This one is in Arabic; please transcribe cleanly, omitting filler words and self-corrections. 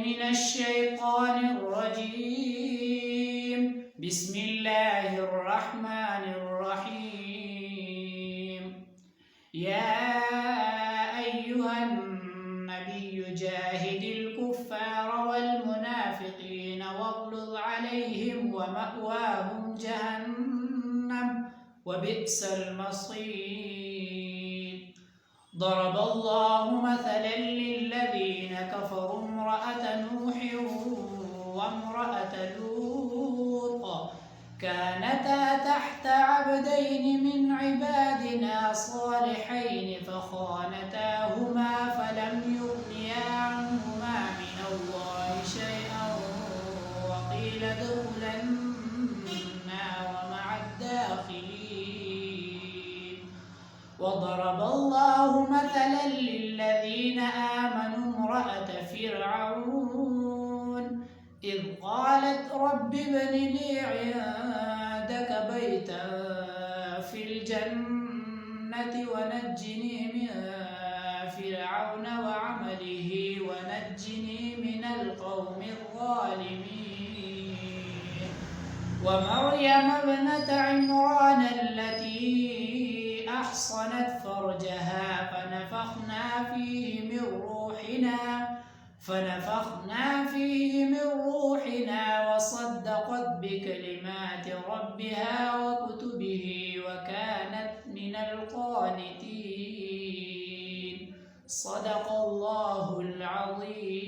من الشيطان الرجيم. بسم الله الرحمن الرحيم. يا أيها النبي جاهد الكفار والمنافقين واغلظ عليهم ومأواهم جهنم وبئس المصير. ضرب الله مثلا للذين كفروا امرأة نوح وامرأة لوط كانتا تحت عبدين من عبادنا صالحين فخانتاهما فلم يغنيا عنهما من الله شيئا وقيل ادخلا النار مع الداخلين. وضرب الله مثلا للذين آمنوا امرأة فرعون إذ قالت رب ابن لي عندك بيتا في الجنة ونجني من فرعون وعمله ونجني من القوم الظالمين. ومريم ابنة عمران التي أحصنت فرجها فنفخنا فيه من روحنا وصدقت بكلمات ربها وكتبه وكانت من القانتين. صدق الله العظيم.